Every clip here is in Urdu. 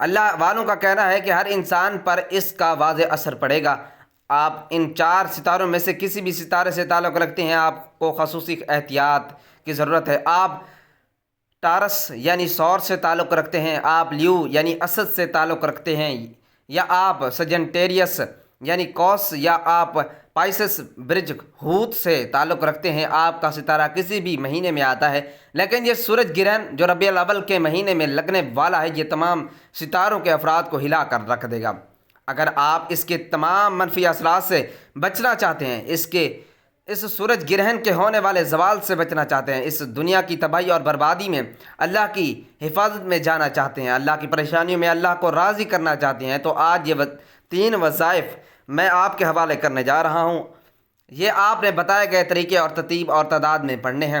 اللہ والوں کا کہنا ہے کہ ہر انسان پر اس کا واضح اثر پڑے گا۔ آپ ان 4 ستاروں میں سے کسی بھی ستارے سے تعلق رکھتے ہیں، آپ کو خصوصی احتیاط کی ضرورت ہے۔ آپ ٹارس یعنی سور سے تعلق رکھتے ہیں، آپ لیو یعنی اسد سے تعلق رکھتے ہیں، یا آپ سجنٹیریس یعنی کوس، یا آپ پائسس برج ہوت سے تعلق رکھتے ہیں۔ آپ کا ستارہ کسی بھی مہینے میں آتا ہے، لیکن یہ سورج گرہن جو ربیع الاول کے مہینے میں لگنے والا ہے، یہ تمام ستاروں کے افراد کو ہلا کر رکھ دے گا۔ اگر آپ اس کے تمام منفی اثرات سے بچنا چاہتے ہیں، اس سورج گرہن کے ہونے والے زوال سے بچنا چاہتے ہیں، اس دنیا کی تباہی اور بربادی میں اللہ کی حفاظت میں جانا چاہتے ہیں، اللہ کی پریشانیوں میں اللہ کو راضی کرنا چاہتے ہیں، تو آج یہ 3 وظائف میں آپ کے حوالے کرنے جا رہا ہوں۔ یہ آپ نے بتائے گئے طریقے اور ترتیب اور تعداد میں پڑھنے ہیں۔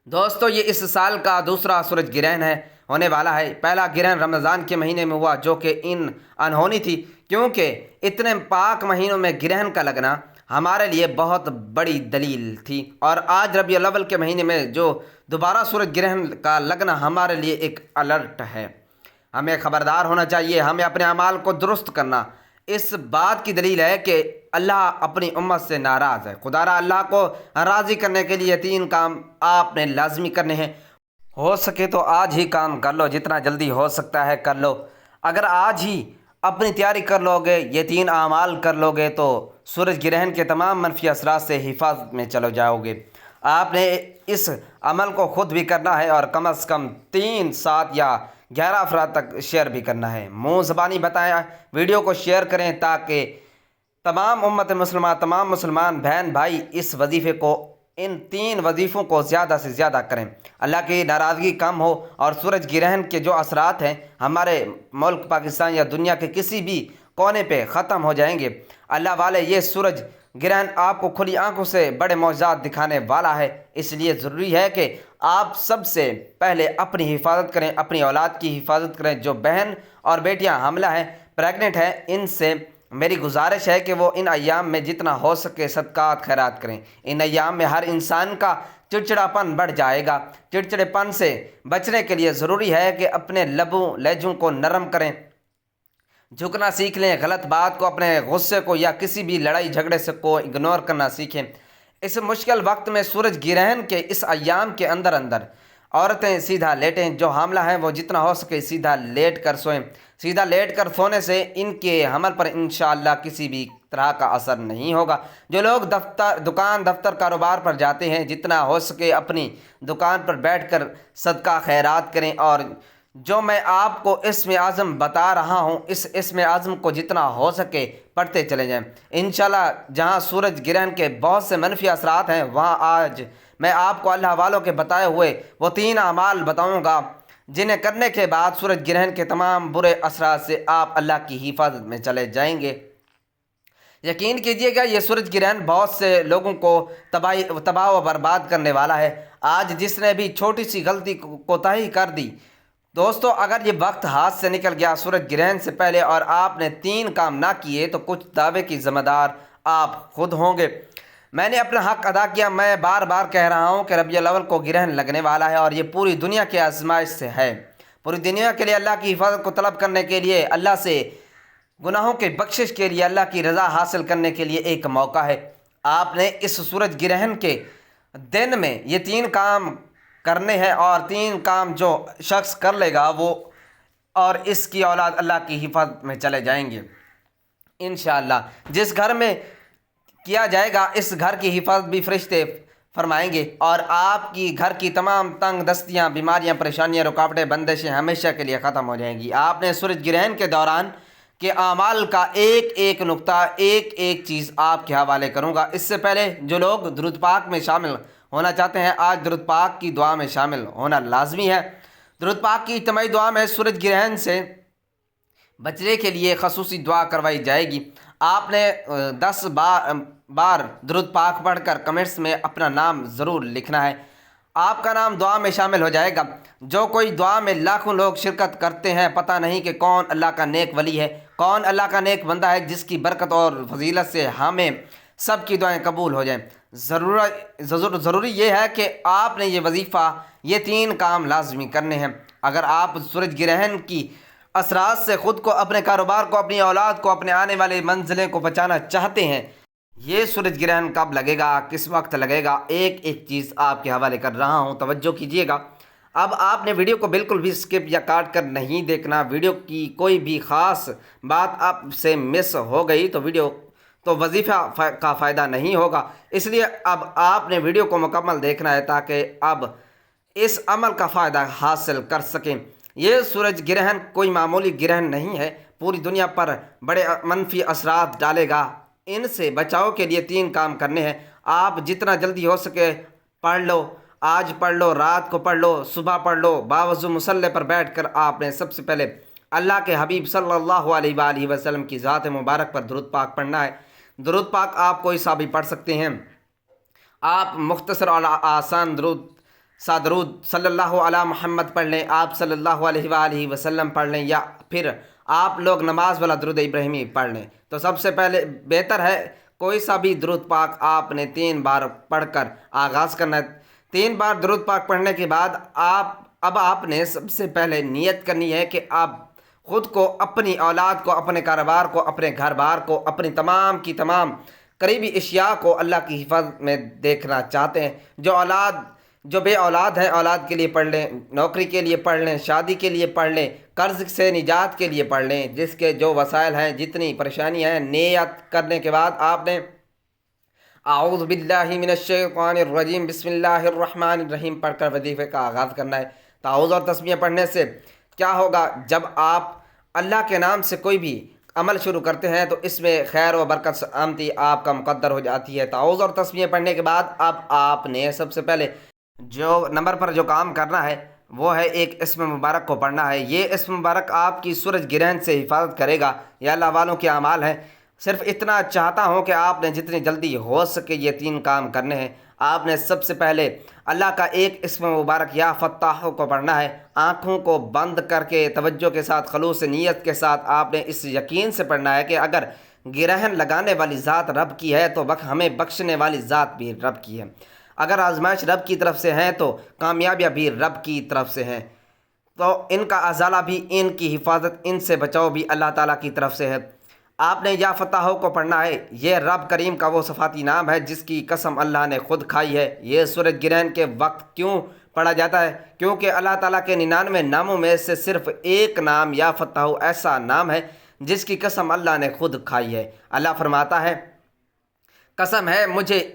دوستو، یہ اس سال کا دوسرا سورج گرہن ہونے والا ہے۔ پہلا گرہن رمضان کے مہینے میں ہوا، جو کہ انہونی تھی، کیونکہ اتنے پاک مہینوں میں گرہن کا لگنا ہمارے لیے بہت بڑی دلیل تھی، اور آج ربیع الاول کے مہینے میں جو دوبارہ سورج گرہن کا لگنا ہمارے لیے ایک الرٹ ہے۔ ہمیں خبردار ہونا چاہیے، ہمیں اپنے اعمال کو درست کرنا اس بات کی دلیل ہے کہ اللہ اپنی امت سے ناراض ہے۔ خدا را اللہ کو راضی کرنے کے لیے 3 کام آپ نے لازمی کرنے ہیں۔ ہو سکے تو آج ہی کام کر لو، جتنا جلدی ہو سکتا ہے کر لو۔ اگر آج ہی اپنی تیاری کر لو گے، یہ 3 اعمال کر لو گے، تو سورج گرہن کے تمام منفی اثرات سے حفاظت میں چلو جاؤ گے۔ آپ نے اس عمل کو خود بھی کرنا ہے، اور کم از کم 3، 7 یا 11 افراد تک شیئر بھی کرنا ہے۔ منہ زبانی بتائیں، ویڈیو کو شیئر کریں تاکہ تمام امت مسلمہ، تمام مسلمان بہن بھائی اس وظیفے کو، ان 3 وظیفوں کو زیادہ سے زیادہ کریں، اللہ کی ناراضگی کم ہو، اور سورج گرہن کے جو اثرات ہیں ہمارے ملک پاکستان یا دنیا کے کسی بھی کونے پہ ختم ہو جائیں گے۔ اللہ والے، یہ سورج گرہن آپ کو کھلی آنکھوں سے بڑے معجزات دکھانے والا ہے، اس لیے ضروری ہے کہ آپ سب سے پہلے اپنی حفاظت کریں، اپنی اولاد کی حفاظت کریں۔ جو بہن اور بیٹیاں حاملہ ہیں، پریگننٹ ہیں، ان سے میری گزارش ہے کہ وہ ان ایام میں جتنا ہو سکے صدقات خیرات کریں۔ ان ایام میں ہر انسان کا چڑچڑاپن بڑھ جائے گا۔ چڑچڑے پن سے بچنے کے لیے ضروری ہے کہ اپنے لبوں لہجوں کو نرم کریں، جھکنا سیکھ لیں، غلط بات کو، اپنے غصے کو یا کسی بھی لڑائی جھگڑے سے کو اگنور کرنا سیکھیں۔ اس مشکل وقت میں سورج گرہن کے اس ایام کے اندر عورتیں سیدھا لیٹیں، جو حاملہ ہیں وہ جتنا ہو سکے سیدھا لیٹ کر سوئیں۔ سیدھا لیٹ کر سونے سے ان کے حمل پر انشاءاللہ کسی بھی طرح کا اثر نہیں ہوگا۔ جو لوگ دکان دفتر کاروبار پر جاتے ہیں، جتنا ہو سکے اپنی دکان پر بیٹھ کر صدقہ خیرات کریں، اور جو میں آپ کو اسم اعظم بتا رہا ہوں، اس اسم اعظم کو جتنا ہو سکے پڑھتے چلے جائیں۔ انشاءاللہ جہاں سورج گرہن کے بہت سے منفی اثرات ہیں، وہاں آج میں آپ کو اللہ والوں کے بتائے ہوئے وہ 3 اعمال بتاؤں گا، جنہیں کرنے کے بعد سورج گرہن کے تمام برے اثرات سے آپ اللہ کی حفاظت میں چلے جائیں گے۔ یقین کیجئے گا، یہ سورج گرہن بہت سے لوگوں کو تباہ و برباد کرنے والا ہے۔ آج جس نے بھی چھوٹی سی غلطی کوتاہی کر دی، دوستو، اگر یہ وقت ہاتھ سے نکل گیا سورج گرہن سے پہلے اور آپ نے 3 کام نہ کیے، تو کچھ دعوے کی ذمہ دار آپ خود ہوں گے۔ میں نے اپنا حق ادا کیا۔ میں بار بار کہہ رہا ہوں کہ ربیع الاول کو گرہن لگنے والا ہے، اور یہ پوری دنیا کی آزمائش سے ہے۔ پوری دنیا کے لیے اللہ کی حفاظت کو طلب کرنے کے لیے، اللہ سے گناہوں کے بخشش کے لیے، اللہ کی رضا حاصل کرنے کے لیے ایک موقع ہے۔ آپ نے اس سورج گرہن کے دن میں یہ 3 کام کرنے ہیں، اور 3 کام جو شخص کر لے گا وہ اور اس کی اولاد اللہ کی حفاظت میں چلے جائیں گے انشاءاللہ۔ جس گھر میں کیا جائے گا، اس گھر کی حفاظت بھی فرشتے فرمائیں گے، اور آپ کی گھر کی تمام تنگ دستیاں، بیماریاں، پریشانیاں، رکاوٹیں، بندشیں ہمیشہ کے لیے ختم ہو جائیں گی۔ آپ نے سورج گرہن کے دوران کے اعمال کا ایک ایک نقطہ، ایک ایک چیز آپ کے حوالے کروں گا۔ اس سے پہلے جو لوگ درود پاک میں شامل ہونا چاہتے ہیں، آج درود پاک کی دعا میں شامل ہونا لازمی ہے۔ درود پاک کی اجتماعی دعا میں سورج گرہن سے بچنے کے لیے خصوصی دعا کروائی جائے گی۔ آپ نے 10 بار درود پاک پڑھ کر کمنٹس میں اپنا نام ضرور لکھنا ہے، آپ کا نام دعا میں شامل ہو جائے گا۔ جو کوئی دعا میں لاکھوں لوگ شرکت کرتے ہیں، پتہ نہیں کہ کون اللہ کا نیک ولی ہے، کون اللہ کا نیک بندہ ہے جس کی برکت اور فضیلت سے ہمیں سب کی دعائیں قبول ہو جائیں۔ ضروری یہ ہے کہ آپ نے یہ وظیفہ، یہ 3 کام لازمی کرنے ہیں۔ اگر آپ سورج گرہن کی اثرات سے خود کو، اپنے کاروبار کو، اپنی اولاد کو، اپنے آنے والی منزلیں کو بچانا چاہتے ہیں، یہ سورج گرہن کب لگے گا، کس وقت لگے گا، ایک ایک چیز آپ کے حوالے کر رہا ہوں، توجہ کیجیے گا۔ اب آپ نے ویڈیو کو بالکل بھی سکپ یا کاٹ کر نہیں دیکھنا۔ ویڈیو کی کوئی بھی خاص بات آپ سے مس ہو گئی تو وظیفہ کا فائدہ نہیں ہوگا، اس لیے اب آپ نے ویڈیو کو مکمل دیکھنا ہے تاکہ اب اس عمل کا فائدہ حاصل کر سکیں۔ یہ سورج گرہن کوئی معمولی گرہن نہیں ہے، پوری دنیا پر بڑے منفی اثرات ڈالے گا۔ ان سے بچاؤ کے لیے 3 کام کرنے ہیں۔ آپ جتنا جلدی ہو سکے پڑھ لو، آج پڑھ لو، رات کو پڑھ لو، صبح پڑھ لو۔ باوضو مصلی پر بیٹھ کر آپ نے سب سے پہلے اللہ کے حبیب صلی اللہ علیہ وآلہ وسلم کی ذات مبارک پر درود پاک پڑھنا ہے۔ درود پاک آپ کوئی سا بھی پڑھ سکتے ہیں۔ آپ مختصر اور آسان درود صلی اللہ علیہ محمد پڑھ لیں، آپ صلی اللہ علیہ وآلہ وسلم پڑھ لیں، یا پھر آپ لوگ نماز والا درود ابراہیمی پڑھ لیں۔ تو سب سے پہلے بہتر ہے کوئی سا بھی درود پاک آپ نے 3 بار پڑھ کر آغاز کرنا ہے۔ 3 بار درود پاک پڑھنے کے بعد آپ نے سب سے پہلے نیت کرنی ہے کہ آپ خود کو، اپنی اولاد کو، اپنے کاروبار کو، اپنے گھر بار کو، اپنی تمام کی تمام قریبی اشیاء کو اللہ کی حفاظت میں دیکھنا چاہتے ہیں۔ جو بے اولاد ہیں، اولاد کے لیے پڑھ لیں، نوکری کے لیے پڑھ لیں، شادی کے لیے پڑھ لیں، قرض سے نجات کے لیے پڑھ لیں، جس کے جو وسائل ہیں، جتنی پریشانیاں ہیں، نیت کرنے کے بعد آپ نے اعوذ باللہ من الشیطان الرجیم بسم اللہ الرحمن الرحیم پڑھ کر وظیفے کا آغاز کرنا ہے۔ تعوذ اور تسمیہ پڑھنے سے کیا ہوگا، جب آپ اللہ کے نام سے کوئی بھی عمل شروع کرتے ہیں تو اس میں خیر و برکت آمدی آپ کا مقدر ہو جاتی ہے۔ تعوذ اور تسمیہ پڑھنے کے بعد اب آپ نے سب سے پہلے جو نمبر پر جو کام کرنا ہے وہ ہے ایک اسم مبارک کو پڑھنا ہے۔ یہ اسم مبارک آپ کی سورج گرہن سے حفاظت کرے گا۔ یہ اللہ والوں کے اعمال ہیں۔ صرف اتنا چاہتا ہوں کہ آپ نے جتنی جلدی ہو سکے یہ 3 کام کرنے ہیں۔ آپ نے سب سے پہلے اللہ کا ایک اسم مبارک یا فتاح کو پڑھنا ہے۔ آنکھوں کو بند کر کے توجہ کے ساتھ، خلوص نیت کے ساتھ آپ نے اس یقین سے پڑھنا ہے کہ اگر گرہن لگانے والی ذات رب کی ہے تو ہمیں بخشنے والی ذات بھی رب کی ہے۔ اگر آزمائش رب کی طرف سے ہیں تو کامیابیاں بھی رب کی طرف سے ہیں، تو ان کا ازالہ بھی، ان کی حفاظت، ان سے بچاؤ بھی اللہ تعالیٰ کی طرف سے ہے۔ آپ نے یا فتح کو پڑھنا ہے۔ یہ رب کریم کا وہ صفاتی نام ہے جس کی قسم اللہ نے خود کھائی ہے۔ یہ سورج گرہن کے وقت کیوں پڑھا جاتا ہے؟ کیونکہ اللہ تعالیٰ کے 99 ناموں میں سے صرف ایک نام یا فتح ایسا نام ہے جس کی قسم اللہ نے خود کھائی ہے۔ اللہ فرماتا ہے، قسم ہے مجھے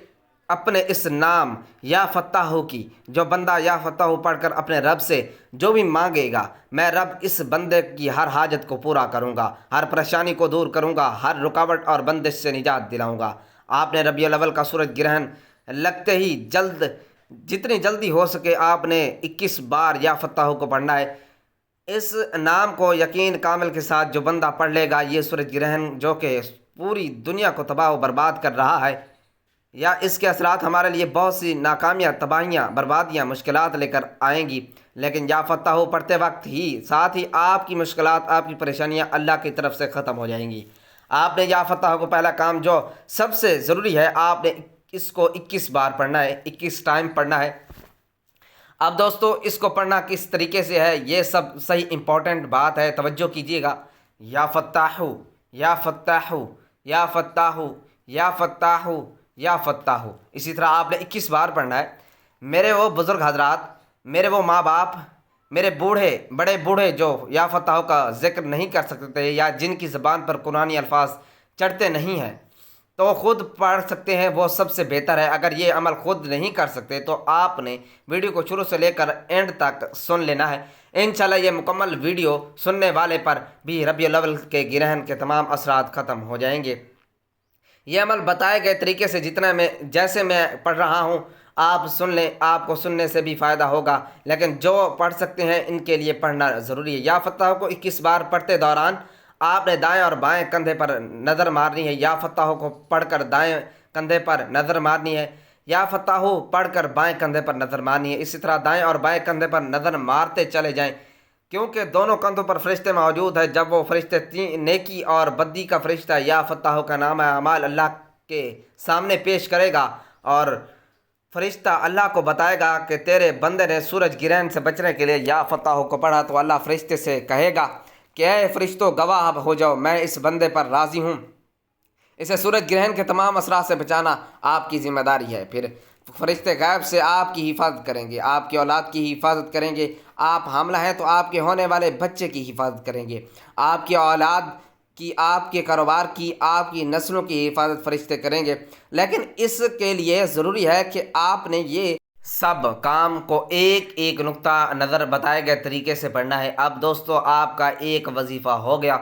اپنے اس نام یا فتح کی، جو بندہ یا فتح پڑھ کر اپنے رب سے جو بھی مانگے گا، میں رب اس بندے کی ہر حاجت کو پورا کروں گا، ہر پریشانی کو دور کروں گا، ہر رکاوٹ اور بندش سے نجات دلاؤں گا۔ آپ نے ربیع الاول کا سورج گرہن لگتے ہی جتنی جلدی ہو سکے آپ نے 21 بار یا فتح کو پڑھنا ہے۔ اس نام کو یقین کامل کے ساتھ جو بندہ پڑھ لے گا، یہ سورج گرہن جو کہ پوری دنیا کو تباہ و برباد کر رہا ہے، یا اس کے اثرات ہمارے لیے بہت سی ناکامیاں، تباہیاں، بربادیاں، مشکلات لے کر آئیں گی، لیکن یا فتح پڑھتے وقت ہی ساتھ ہی آپ کی مشکلات، آپ کی پریشانیاں اللہ کی طرف سے ختم ہو جائیں گی۔ آپ نے یا فتح کو پہلا کام جو سب سے ضروری ہے، آپ نے اس کو 21 بار پڑھنا ہے، 21 ٹائم پڑھنا ہے۔ اب دوستو اس کو پڑھنا کس طریقے سے ہے، یہ سب صحیح امپورٹنٹ بات ہے، توجہ کیجیے گا۔ یا فتح، یا فتح، یا فتح، یا فتح، یا فتح، اسی طرح آپ نے 21 بار پڑھنا ہے۔ میرے وہ بزرگ حضرات، میرے وہ ماں باپ، میرے بڑے بوڑھے جو یا فتح کا ذکر نہیں کر سکتے یا جن کی زبان پر قرآنی الفاظ چڑھتے نہیں ہیں، تو خود پڑھ سکتے ہیں، وہ سب سے بہتر ہے۔ اگر یہ عمل خود نہیں کر سکتے تو آپ نے ویڈیو کو شروع سے لے کر اینڈ تک سن لینا ہے۔ انشاءاللہ یہ مکمل ویڈیو سننے والے پر بھی ربیع الاول کے گرہن کے تمام اثرات ختم ہو جائیں گے۔ یہ عمل بتائے گئے طریقے سے جیسے میں پڑھ رہا ہوں آپ سن لیں، آپ کو سننے سے بھی فائدہ ہوگا، لیکن جو پڑھ سکتے ہیں ان کے لیے پڑھنا ضروری ہے۔ یا فتح کو 21 بار پڑھتے دوران آپ نے دائیں اور بائیں کندھے پر نظر مارنی ہے۔ یا فتح کو پڑھ کر دائیں کندھے پر نظر مارنی ہے، یا فتح پڑھ کر بائیں کندھے پر نظر مارنی ہے۔ اسی طرح دائیں اور بائیں کندھے پر نظر مارتے چلے جائیں، کیونکہ دونوں کندھوں پر فرشتے موجود ہیں۔ جب وہ فرشتے نیکی اور بدی کا فرشتہ یا فتح کا نام اعمال اللہ کے سامنے پیش کرے گا اور فرشتہ اللہ کو بتائے گا کہ تیرے بندے نے سورج گرہن سے بچنے کے لیے یا فتح کو پڑھا، تو اللہ فرشتے سے کہے گا کہ اے فرشتوں گواہ ہو جاؤ، میں اس بندے پر راضی ہوں، اسے سورج گرہن کے تمام اثرات سے بچانا آپ کی ذمہ داری ہے۔ پھر فرشتے غیب سے آپ کی حفاظت کریں گے، آپ کی اولاد کی حفاظت کریں گے، آپ حاملہ ہیں تو آپ کے ہونے والے بچے کی حفاظت کریں گے، آپ کی اولاد کی، آپ کے کاروبار کی، آپ کی نسلوں کی حفاظت فرشتے کریں گے۔ لیکن اس کے لیے ضروری ہے کہ آپ نے یہ سب کام کو ایک ایک نقطہ نظر بتائے گئے طریقے سے پڑھنا ہے۔ اب دوستو آپ کا ایک وظیفہ ہو گیا،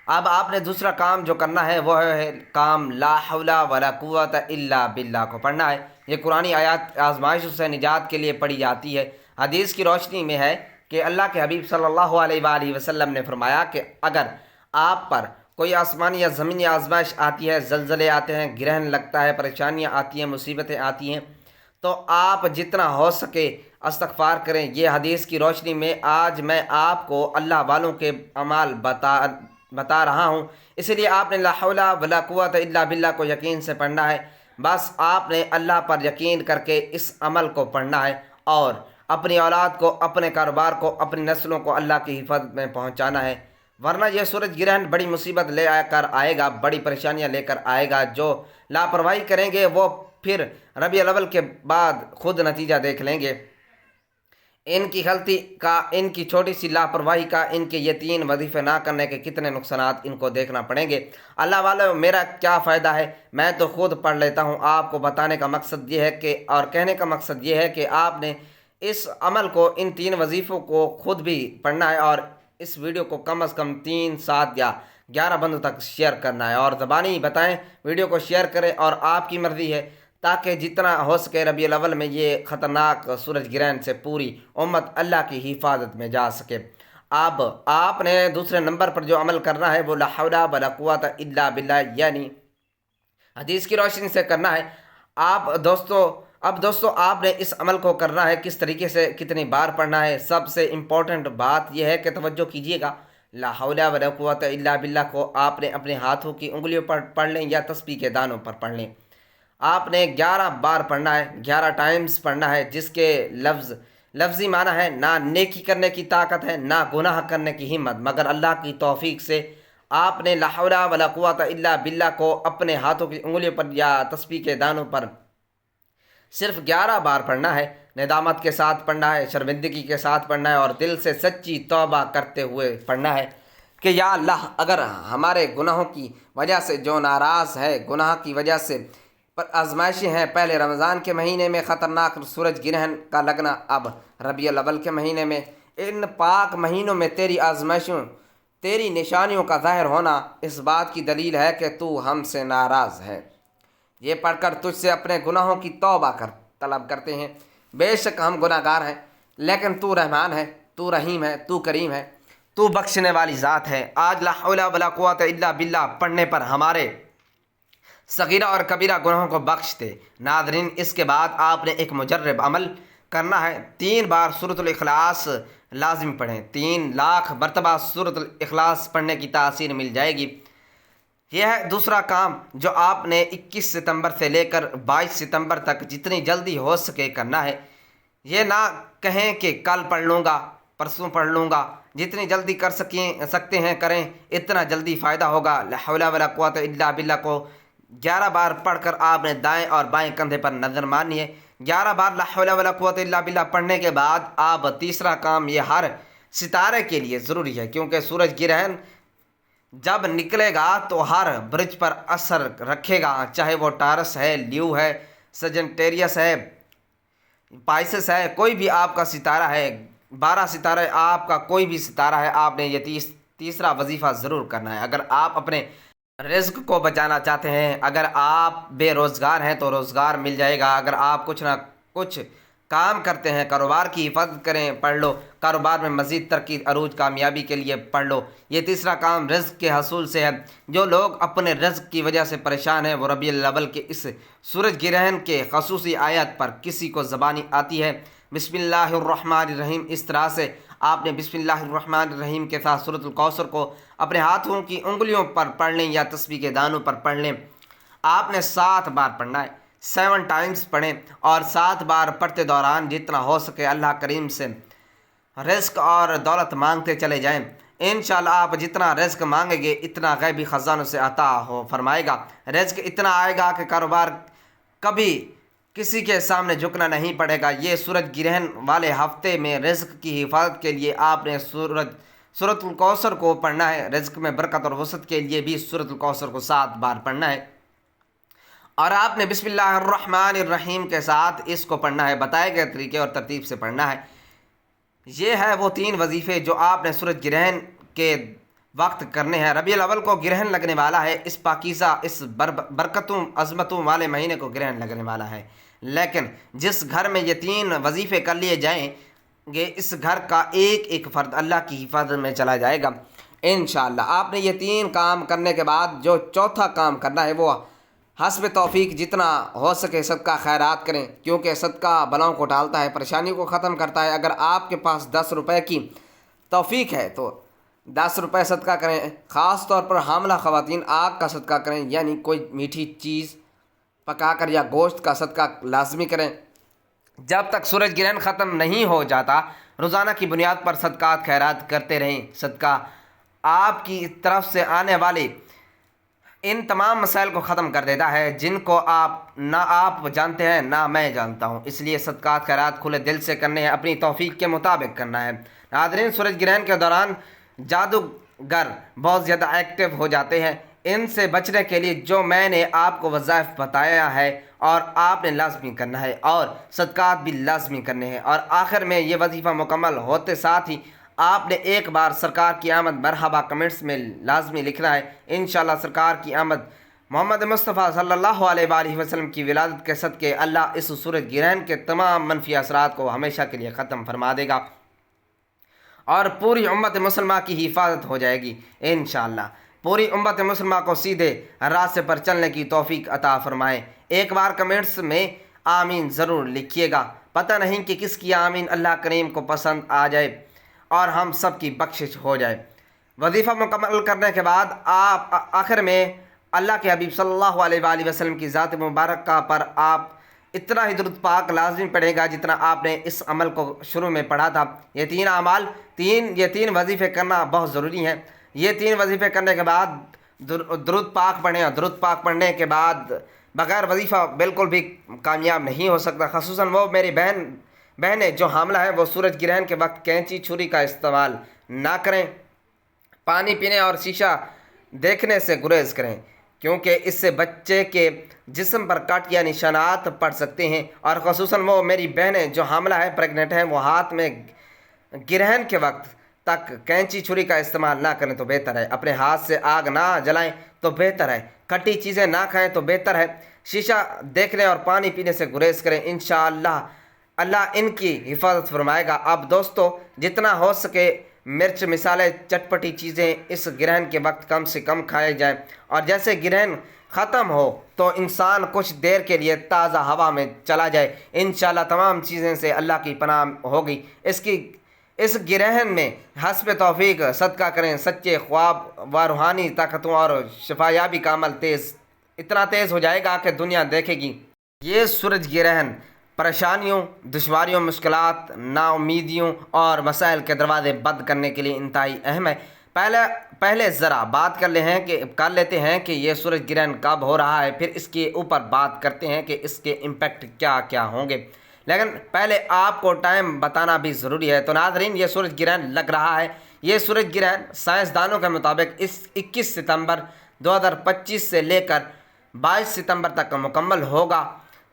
اب آپ نے دوسرا کام جو کرنا ہے وہ ہے کام لا حول ولا قوت الا باللہ کو پڑھنا ہے۔ یہ قرآنی آیات آزمائشوں سے نجات کے لیے پڑھی جاتی ہے۔ حدیث کی روشنی میں ہے کہ اللہ کے حبیب صلی اللہ علیہ وآلہ وسلم نے فرمایا کہ اگر آپ پر کوئی آسمانی یا زمینی آزمائش آتی ہے، زلزلے آتے ہیں، گرہن لگتا ہے، پریشانیاں آتی ہیں، مصیبتیں آتی ہیں، تو آپ جتنا ہو سکے استغفار کریں۔ یہ حدیث کی روشنی میں آج میں آپ کو اللہ والوں کے اعمال بتا رہا ہوں، اس لیے آپ نے لا حول ولا قوت الا باللہ کو یقین سے پڑھنا ہے۔ بس آپ نے اللہ پر یقین کر کے اس عمل کو پڑھنا ہے اور اپنی اولاد کو، اپنے کاروبار کو، اپنی نسلوں کو اللہ کی حفاظت میں پہنچانا ہے، ورنہ یہ سورج گرہن بڑی مصیبت لے کر آئے گا، بڑی پریشانیاں لے کر آئے گا۔ جو لاپرواہی کریں گے وہ پھر ربیع الاول کے بعد خود نتیجہ دیکھ لیں گے۔ ان کی غلطی کا، ان کی چھوٹی سی لاپرواہی کا، ان کے یہ 3 وظیفے نہ کرنے کے کتنے نقصانات ان کو دیکھنا پڑیں گے۔ اللہ والوں، میرا کیا فائدہ ہے، میں تو خود پڑھ لیتا ہوں۔ آپ کو بتانے کا مقصد یہ ہے کہ، اور کہنے کا مقصد یہ ہے کہ آپ نے اس عمل کو، ان 3 وظیفوں کو خود بھی پڑھنا ہے اور اس ویڈیو کو کم از کم 3، 7 یا 11 بندوں تک شیئر کرنا ہے، اور زبانی بتائیں، ویڈیو کو شیئر کریں، اور آپ کی مرضی ہے تاکہ جتنا ہو سکے ربیع الاول میں یہ خطرناک سورج گرہن سے پوری امت اللہ کی حفاظت میں جا سکے۔ اب آپ نے دوسرے نمبر پر جو عمل کرنا ہے وہ لا حول ولا قوت الا باللہ یعنی حدیث کی روشنی سے کرنا ہے۔ اب دوستو آپ نے اس عمل کو کرنا ہے، کس طریقے سے، کتنی بار پڑھنا ہے۔ سب سے امپورٹنٹ بات یہ ہے کہ توجہ کیجئے گا، لا حول ولا قوت الا باللہ کو آپ نے اپنے ہاتھوں کی انگلیوں پر پڑھ لیں یا تسبیح کے دانوں پر پڑھ لیں۔ آپ نے 11 بار پڑھنا ہے، 11 ٹائمز پڑھنا ہے، جس کے لفظی معنی ہے نہ نیکی کرنے کی طاقت ہے، نہ گناہ کرنے کی ہمت، مگر اللہ کی توفیق سے آپ نے لا حول ولا قوت الا باللہ کو اپنے ہاتھوں کی انگلیوں پر یا تسبیح کے دانوں پر صرف 11 بار پڑھنا ہے۔ ندامت کے ساتھ پڑھنا ہے، شرمندگی کے ساتھ پڑھنا ہے، اور دل سے سچی توبہ کرتے ہوئے پڑھنا ہے کہ یا اللہ، اگر ہمارے گناہوں کی وجہ سے جو ناراض ہے، گناہ کی وجہ سے پر آزمائشیں ہیں، پہلے رمضان کے مہینے میں خطرناک سورج گرہن کا لگنا، اب ربیع الاول کے مہینے میں، ان پاک مہینوں میں تیری آزمائشوں، تیری نشانیوں کا ظاہر ہونا اس بات کی دلیل ہے کہ تو ہم سے ناراض ہے۔ یہ پڑھ کر تجھ سے اپنے گناہوں کی توبہ طلب کرتے ہیں۔ بے شک ہم گناہ گار ہیں، لیکن تو رحمان ہے، تو رحیم ہے، تو کریم ہے، تو بخشنے والی ذات ہے۔ آج لا حول ولا قوت الا باللہ پڑھنے پر ہمارے صغیرہ اور کبیرہ گناہوں کو بخش دے۔ ناظرین، اس کے بعد آپ نے ایک مجرب عمل کرنا ہے، 3 بار سورۃ الاخلاص لازم پڑھیں۔ 3 لاکھ مرتبہ سورۃ الاخلاص پڑھنے کی تاثیر مل جائے گی۔ یہ ہے دوسرا کام جو آپ نے 21 ستمبر سے لے کر 22 ستمبر تک جتنی جلدی ہو سکے کرنا ہے۔ یہ نہ کہیں کہ کل پڑھ لوں گا، پرسوں پڑھ لوں گا، جتنی جلدی کر سکتے ہیں کریں، اتنا جلدی فائدہ ہوگا۔ لا حول ولا قوت الا باللہ کو 11 بار پڑھ کر آپ نے دائیں اور بائیں کندھے پر نظر مارنی ہے۔ 11 بار لا حول ولا قوت الا باللہ پڑھنے کے بعد آپ تیسرا کام، یہ ہر ستارے کے لیے ضروری ہے، کیونکہ سورج گرہن جب نکلے گا تو ہر برج پر اثر رکھے گا، چاہے وہ ٹارس ہے، لیو ہے، سجنٹیریس ہے، پائسس ہے، کوئی بھی آپ کا ستارہ ہے، 12 ستارے آپ کا کوئی بھی ستارہ ہے، آپ نے یہ تیسرا وظیفہ ضرور کرنا ہے۔ اگر آپ اپنے رزق کو بچانا چاہتے ہیں، اگر آپ بے روزگار ہیں تو روزگار مل جائے گا، اگر آپ کچھ نہ کچھ کام کرتے ہیں، کاروبار کی حفاظت کریں، پڑھ لو، کاروبار میں مزید ترقی، عروج، کامیابی کے لیے پڑھ لو۔ یہ تیسرا کام رزق کے حصول سے ہے۔ جو لوگ اپنے رزق کی وجہ سے پریشان ہیں، وہ ربیع الاول کے اس سورج گرہن کے خصوصی آیت پر کسی کو زبانی آتی ہے، بسم اللہ الرحمن الرحیم، اس طرح سے آپ نے بسم اللہ الرحمن الرحیم کے ساتھ سورۃ الکوثر کو اپنے ہاتھوں کی انگلیوں پر پڑھ لیں یا تسبیح کے دانوں پر پڑھ لیں۔ آپ نے 7 بار پڑھنا ہے، 7 ٹائمز پڑھیں، اور 7 بار پڑھتے دوران جتنا ہو سکے اللہ کریم سے رزق اور دولت مانگتے چلے جائیں۔ انشاءاللہ آپ جتنا رزق مانگیں گے اتنا غیبی خزانوں سے عطا ہو فرمائے گا۔ رزق اتنا آئے گا کہ کاروبار کبھی کسی کے سامنے جھکنا نہیں پڑے گا۔ یہ سورج گرہن والے ہفتے میں رزق کی حفاظت کے لیے آپ نے سورۃ الکوثر کو پڑھنا ہے۔ رزق میں برکت اور وسعت کے لیے بھی سورۃ الکوثر کو 7 بار پڑھنا ہے، اور آپ نے بسم اللہ الرحمن الرحیم کے ساتھ اس کو پڑھنا ہے، بتائے گئے طریقے اور ترتیب سے پڑھنا ہے۔ یہ ہے وہ 3 وظیفے جو آپ نے سورج گرہن کے وقت کرنے ہیں۔ ربیع الاول کو گرہن لگنے والا ہے، اس پاکیزہ، اس برکتوں عظمتوں والے مہینے کو گرہن لگنے والا ہے، لیکن جس گھر میں یہ 3 وظیفے کر لیے جائیں گے اس گھر کا ایک ایک فرد اللہ کی حفاظت میں چلا جائے گا انشاءاللہ۔ آپ نے یہ 3 کام کرنے کے بعد جو چوتھا کام کرنا ہے وہ حسب توفیق جتنا ہو سکے صدقہ خیرات کریں، کیونکہ صدقہ بلاؤں کو ٹالتا ہے، پریشانیوں کو ختم کرتا ہے۔ اگر آپ کے پاس 10 روپے کی توفیق ہے تو 10 روپے صدقہ کریں۔ خاص طور پر حاملہ خواتین آگ کا صدقہ کریں، یعنی کوئی میٹھی چیز پکا کر یا گوشت کا صدقہ لازمی کریں۔ جب تک سورج گرہن ختم نہیں ہو جاتا روزانہ کی بنیاد پر صدقات خیرات کرتے رہیں۔ صدقہ آپ کی طرف سے آنے والے ان تمام مسائل کو ختم کر دیتا ہے جن کو نہ آپ جانتے ہیں نہ میں جانتا ہوں، اس لیے صدقات خیرات کھلے دل سے کرنے ہیں، اپنی توفیق کے مطابق کرنا ہے۔ ناظرین، سورج گرہن کے دوران جادوگر بہت زیادہ ایکٹیو ہو جاتے ہیں، ان سے بچنے کے لیے جو میں نے آپ کو وظائف بتایا ہے اور آپ نے لازمی کرنا ہے، اور صدقات بھی لازمی کرنے ہیں، اور آخر میں یہ وظیفہ مکمل ہوتے ساتھ ہی آپ نے ایک بار سرکار کی آمد مرحبا کمنٹس میں لازمی لکھنا ہے۔ انشاءاللہ سرکار کی آمد محمد مصطفیٰ صلی اللہ علیہ وآلہ وسلم کی ولادت کے صدقے اللہ اس سورج گرہن کے تمام منفی اثرات کو ہمیشہ کے لیے ختم فرما دے گا اور پوری امت مسلمہ کی حفاظت ہو جائے گی انشاءاللہ۔ پوری امت مسلمہ کو سیدھے راستے پر چلنے کی توفیق عطا فرمائے۔ ایک بار کمنٹس میں آمین ضرور لکھیے گا، پتہ نہیں کہ کس کی آمین اللہ کریم کو پسند آ جائے اور ہم سب کی بخشش ہو جائے۔ وظیفہ مکمل کرنے کے بعد آپ آخر میں اللہ کے حبیب صلی اللہ علیہ وآلہ وسلم کی ذات مبارکہ پر آپ اتنا ہی درود پاک لازمی پڑھے گا جتنا آپ نے اس عمل کو شروع میں پڑھا تھا۔ یہ 3 اعمال یہ 3 وظیفے کرنا بہت ضروری ہیں۔ یہ 3 وظیفے کرنے کے بعد درود پاک پڑھیں، اور درود پاک پڑھنے کے بعد بغیر وظیفہ بالکل بھی کامیاب نہیں ہو سکتا۔ خصوصاً وہ میری بہنیں جو حاملہ ہیں وہ سورج گرہن کے وقت کینچی چھری کا استعمال نہ کریں، پانی پینے اور شیشہ دیکھنے سے گریز کریں، کیونکہ اس سے بچے کے جسم پر کٹ یا نشانات پڑ سکتے ہیں، اور خصوصاً وہ میری بہنیں جو حاملہ ہیں، پریگننٹ ہیں، وہ ہاتھ میں گرہن کے وقت تک کینچی چھری کا استعمال نہ کریں تو بہتر ہے۔ اپنے ہاتھ سے آگ نہ جلائیں تو بہتر ہے، کھٹی چیزیں نہ کھائیں تو بہتر ہے، شیشہ دیکھنے اور پانی پینے سے گریز کریں۔ انشاءاللہ اللہ ان کی حفاظت فرمائے گا۔ اب دوستو، جتنا ہو سکے مرچ مسالے چٹپٹی چیزیں اس گرہن کے وقت کم سے کم کھائے جائیں، اور جیسے گرہن ختم ہو تو انسان کچھ دیر کے لیے تازہ ہوا میں چلا جائے، انشاءاللہ تمام چیزیں سے اللہ کی پناہ ہوگی۔ اس گرہن میں حسب توفیق صدقہ کریں، سچے خواب و روحانی طاقتوں اور شفایابی کا عمل اتنا تیز ہو جائے گا کہ دنیا دیکھے گی۔ یہ سورج گرہن پریشانیوں، دشواریوں، مشکلات، نا امیدیوں اور مسائل کے دروازے بند کرنے کے لیے انتہائی اہم ہے۔ پہلے ذرا بات کر لیتے ہیں کہ یہ سورج گرہن کب ہو رہا ہے، پھر اس کے اوپر بات کرتے ہیں کہ اس کے امپیکٹ کیا کیا ہوں گے، لیکن پہلے آپ کو ٹائم بتانا بھی ضروری ہے۔ تو ناظرین، یہ سورج گرہن لگ رہا ہے۔ یہ سورج گرہن سائنسدانوں کے مطابق 21 ستمبر 2025 سے لے کر 22 ستمبر تک مکمل ہوگا،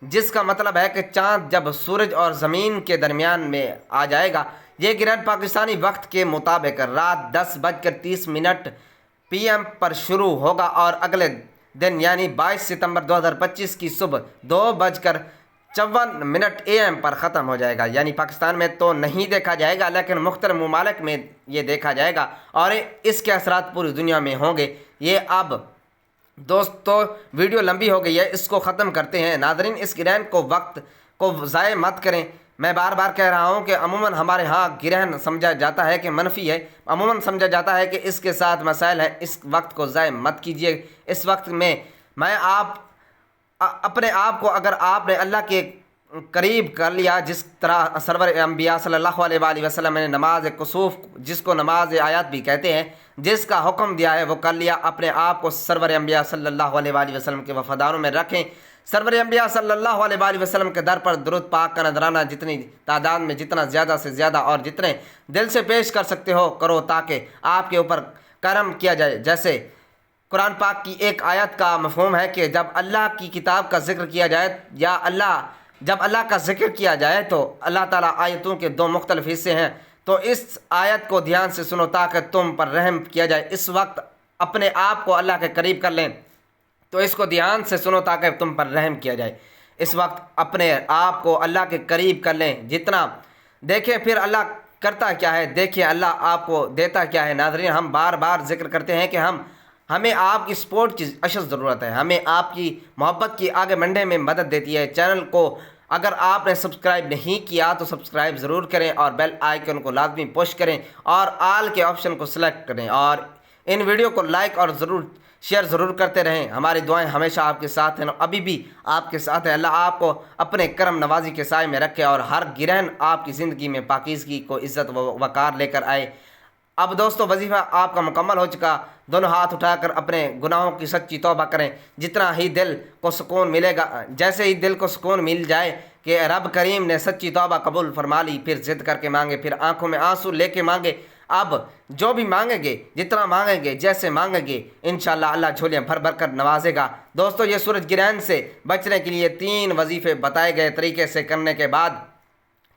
جس کا مطلب ہے کہ چاند جب سورج اور زمین کے درمیان میں آ جائے گا۔ یہ گرہن پاکستانی وقت کے مطابق رات 10:30 PM پر شروع ہوگا اور اگلے دن یعنی 22 ستمبر 2025 کی صبح 2:54 AM پر ختم ہو جائے گا۔ یعنی پاکستان میں تو نہیں دیکھا جائے گا، لیکن مختلف ممالک میں یہ دیکھا جائے گا اور اس کے اثرات پوری دنیا میں ہوں گے۔ یہ اب دوستو ویڈیو لمبی ہو گئی ہے، اس کو ختم کرتے ہیں۔ ناظرین، اس گرہن کو وقت کو ضائع مت کریں۔ میں بار بار کہہ رہا ہوں کہ عموماً ہمارے ہاں گرہن سمجھا جاتا ہے کہ منفی ہے، عموماً سمجھا جاتا ہے کہ اس کے ساتھ مسائل ہیں۔ اس وقت کو ضائع مت کیجیے۔ اس وقت میں اپنے آپ کو، اگر آپ نے اللہ کے قریب کر لیا، جس طرح سرور انبیاء صلی اللہ علیہ وآلہ وسلم نے نماز کسوف، جس کو نماز آیات بھی کہتے ہیں، جس کا حکم دیا ہے وہ کر لیا۔ اپنے آپ کو سرور انبیاء صلی اللہ علیہ وآلہ وسلم کے وفاداروں میں رکھیں۔ سرور انبیاء صلی اللہ علیہ وآلہ وسلم کے در پر درود پاک کا نذرانہ جتنی تعداد میں، جتنا زیادہ سے زیادہ اور جتنے دل سے پیش کر سکتے ہو کرو، تاکہ آپ کے اوپر کرم کیا جائے۔ جیسے قرآن پاک کی ایک آیت کا مفہوم ہے کہ جب اللہ کی کتاب کا ذکر کیا جائے یا جب اللہ کا ذکر کیا جائے تو اللہ تعالیٰ آیتوں کے دو مختلف حصے ہیں، تو اس آیت کو دھیان سے سنو تاکہ تم پر رحم کیا جائے۔ اس وقت اپنے آپ کو اللہ کے قریب کر لیں، تو اس کو دھیان سے سنو تاکہ تم پر رحم کیا جائے۔ اس وقت اپنے آپ کو اللہ کے قریب کر لیں جتنا، دیکھیں پھر اللہ کرتا کیا ہے، دیکھیں اللہ آپ کو دیتا کیا ہے۔ ناظرین، ہم بار بار ذکر کرتے ہیں کہ ہمیں آپ کی سپورٹ کی اشد ضرورت ہے، ہمیں آپ کی محبت کی آگے بڑھنے میں مدد دیتی ہے۔ چینل کو اگر آپ نے سبسکرائب نہیں کیا تو سبسکرائب ضرور کریں اور بیل آئیکن کو لازمی پش کریں اور آل کے آپشن کو سلیکٹ کریں، اور ان ویڈیو کو لائک اور شیئر ضرور کرتے رہیں۔ ہماری دعائیں ہمیشہ آپ کے ساتھ ہیں، ابھی بھی آپ کے ساتھ ہے۔ اللہ آپ کو اپنے کرم نوازی کے سائے میں رکھے اور ہر گرہن آپ کی زندگی میں پاکیزگی کو عزت و وقار لے کر آئے۔ اب دوستو، وظیفہ آپ کا مکمل ہو چکا۔ دونوں ہاتھ اٹھا کر اپنے گناہوں کی سچی توبہ کریں۔ جتنا ہی دل کو سکون ملے گا، جیسے ہی دل کو سکون مل جائے کہ رب کریم نے سچی توبہ قبول فرما لی، پھر ضد کر کے مانگے، پھر آنکھوں میں آنسو لے کے مانگے۔ اب جو بھی مانگیں گے، جتنا مانگیں گے، جیسے مانگیں گے، انشاءاللہ اللہ جھولیاں بھر بھر کر نوازے گا۔ دوستو، یہ سورج گرہن سے بچنے کے لیے 3 وظیفے بتائے گئے طریقے سے کرنے کے بعد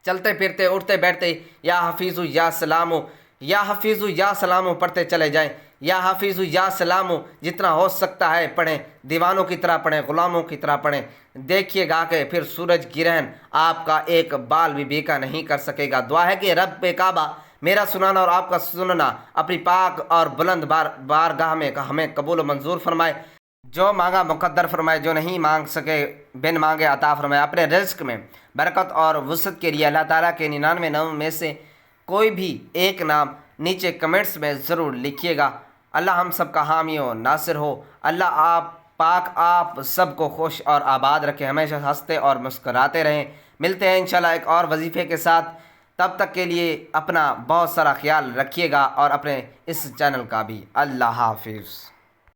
چلتے پھرتے، اٹھتے بیٹھتے یا حفیظو یا سلامو، یا حفیظو یا سلامو پڑھتے چلے جائیں۔ یا حفیظو یا سلامو جتنا ہو سکتا ہے پڑھیں، دیوانوں کی طرح پڑھیں، غلاموں کی طرح پڑھیں۔ دیکھیے گا کہ پھر سورج گرہن آپ کا ایک بال بھی بیکا نہیں کر سکے گا۔ دعا ہے کہ رب کعبہ میرا سنانا اور آپ کا سننا اپنی پاک اور بلند بارگاہ میں ہمیں قبول و منظور فرمائے۔ جو مانگا مقدر فرمائے، جو نہیں مانگ سکے بن مانگے عطا فرمائے۔ اپنے رزق میں برکت اور وسعت کے لیے اللہ تعالیٰ کے 99 نام میں سے کوئی بھی ایک نام نیچے کمنٹس میں ضرور لکھیے گا۔ اللہ ہم سب کا حامی و ناصر ہو۔ اللہ آپ سب کو خوش اور آباد رکھے، ہمیشہ ہنستے اور مسکراتے رہیں۔ ملتے ہیں انشاءاللہ ایک اور وظیفے کے ساتھ، تب تک کے لیے اپنا بہت سارا خیال رکھیے گا اور اپنے اس چینل کا بھی۔ اللہ حافظ۔